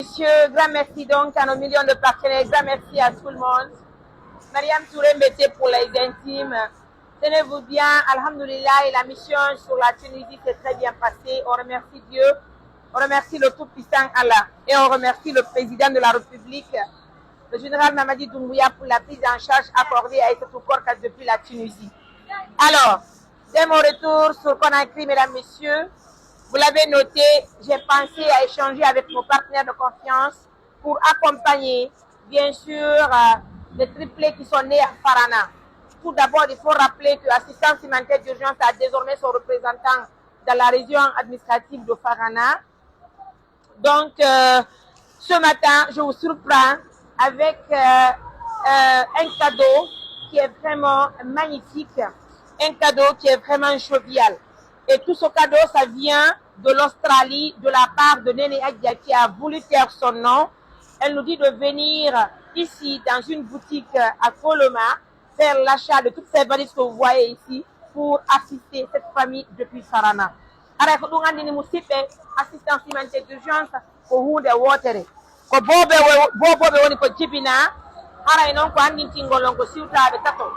Monsieur, grand merci donc à nos millions de partenaires, grand merci à tout le monde. Mariam Touré Mété pour les intimes. Tenez-vous bien, Alhamdoulilah, et la mission sur la Tunisie s'est très bien passée. On remercie Dieu, on remercie le Tout-Puissant Allah et on remercie le président de la République, le général Mamadi Doumbouya, pour la prise en charge accordée à Aïssatou Korka depuis la Tunisie. Alors, dès mon retour sur Conakry, mesdames, messieurs, vous l'avez noté, j'ai pensé à échanger avec nos partenaires de confiance pour accompagner, bien sûr, les triplés qui sont nés à Farana. Tout d'abord, il faut rappeler que l'assistance humanitaire d'urgence a désormais son représentant dans la région administrative de Farana. Donc, ce matin, je vous surprends avec un cadeau qui est vraiment magnifique, un cadeau qui est vraiment jovial. Et tout ce cadeau, ça vient de l'Australie, de la part de Néné Adia qui a voulu taire son nom. Elle nous dit de venir ici, dans une boutique à Coloma, faire l'achat de toutes ces valises que vous voyez ici pour assister cette famille depuis Farana. Alors, il faut que assistance humanitaire d'urgence pour vous de water. Ko bobe woni ko jibina haray non ko andi tingolon ko siwtabe tato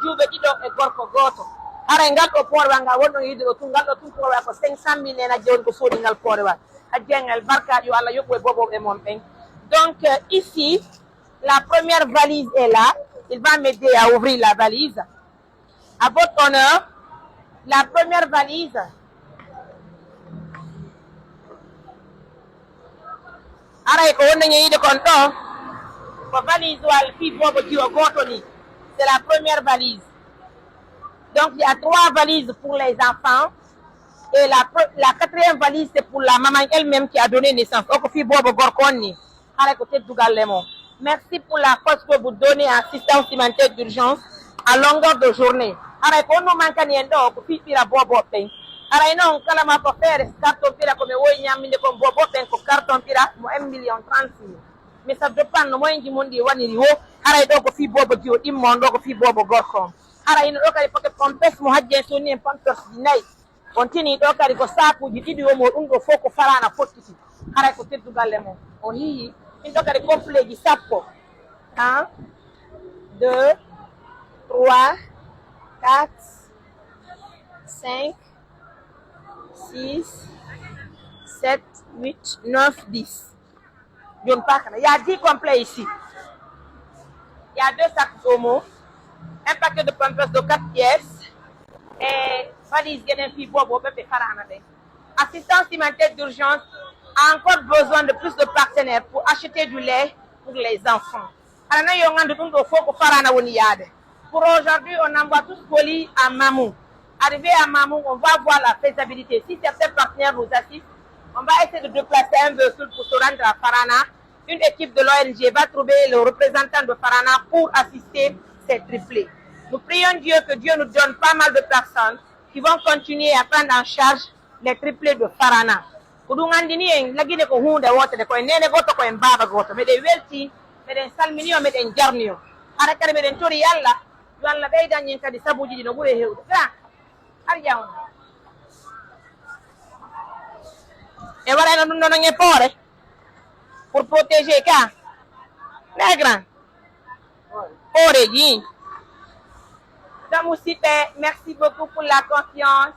jube dido e gorko goto haray ngal do porwa nga wonno yidi do tungal do tun porwa ko 500 000 nena jewon ko sodi ngal porwa adjengal barka yo Allah yobbo e bobo e mom ben. Donc ici la première valise est là, il va m'aider à ouvrir la valise. À votre honneur, la première valise c'est la première valise. Donc il y a 3 valises pour les enfants et la quatrième valise c'est pour la maman elle-même qui a donné naissance. Merci pour la force que vous donnez à assistance humanitaire d'urgence à longueur de journée. Alors non, quand ma faire carton pira comme oui nyaminde comme bobo pen ko carton pira mo 1 million 36 000. Mais ça dépend no moyen di mondi wani riwo haray do ko fi bobo di o dimmo do ko fi bobo gorko. Haray no do kali poke pompes mo hajje so ni pompes di nay. Kontini do kali ko sapu di didi o mo dum do foko farana fottiti. Haray ko teddu galle mo. O hi in do kali complet di sappo. 1 2 3 4 5 6, 7, 8, 9, 10. Il y a 10 complets ici. Il y a 2 sacs d'omo, un paquet de pampers de 4 pièces et valise assistance humanitaire d'urgence a encore besoin de plus de partenaires pour acheter du lait pour les enfants. Pour aujourd'hui, on envoie tous colis à Mamou. Arrivé à Mamou, on va voir la faisabilité. Si certains partenaires nous assistent, on va essayer de déplacer un véhicule pour se rendre à Farana. Une équipe de l'ONG va trouver le représentant de Farana pour assister ces triplés. Nous prions Dieu que Dieu nous donne pas mal de personnes qui vont continuer à prendre en charge les triplés de Farana. Et voilà, nous donnons un port pour protéger quand les grands. Donc, merci beaucoup pour la confiance.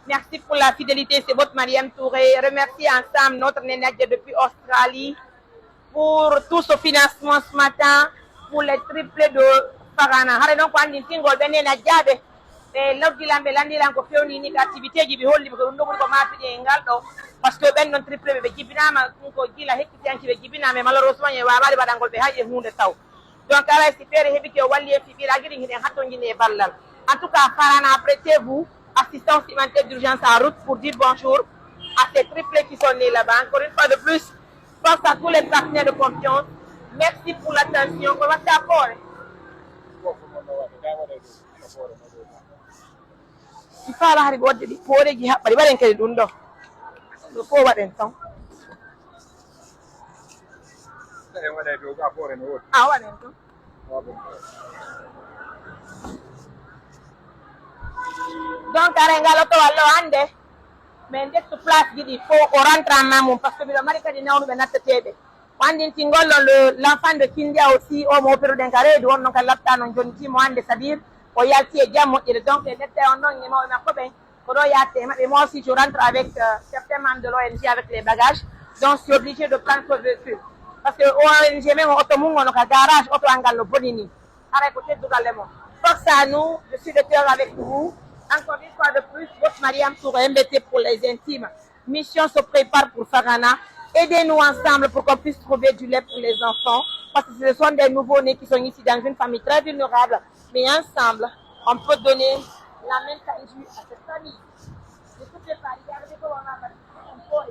Merci pour la fidélité. C'est votre Mariam Touré. Remercie ensemble notre Nénadia depuis Australie pour tout ce financement ce matin pour les triplés de Farana. Loggilambe landilan ko fewni ni activité ji bi holli ko ndogol ko maafide ngal do parce que ben non triple be jibinama ko gila hekkiti anci be jibinama malheureusement e waawali badangol be haje hunde taw donc ala si fere hebiti o walli e fibira gidi hiden hatto ngine ballal en tout cas Farana apprêtez-vous assistance humanitaire d'urgence en route pour dire bonjour à ces triplés qui sont nés là-bas. Encore une fois de plus, pense à tous les partenaires de confiance. Merci pour l'attention. Comment ça va? Il faut aller à l'autre pour les gens. Pas les gens qui sont là. Le faut voir maintenant. Ah ouais maintenant. Donc arengalo to wallo ande mais ndek to place gidi fo o rentre en mamoum parce que bi do mari kadi nawnu be natta tebe Wandin Tingol, l'enfant de Kindia aussi, au Mopero d'Encaré, d'où on a lapta non jonti, moi, de Sabir, au Yalti et Diamo, et donc, les lettres en nom, et moi aussi, je rentre avec certains membres de l'ONG avec les bagages, donc je suis obligé de prendre ce véhicule. Parce que l'ONG, même, on a un garage, auto angal le bonini. À côté de Galemo. Force à nous, je suis de cœur avec vous. Encore une fois de plus, votre Mariam Touré, MBT pour les intimes. Mission se prépare pour Farana. Aidez-nous ensemble pour qu'on puisse trouver du lait pour les enfants. Parce que ce sont des nouveaux-nés qui sont ici dans une famille très vulnérable. Mais ensemble, on peut donner la même qualité à cette famille. De toutes les familles, regardez comment on a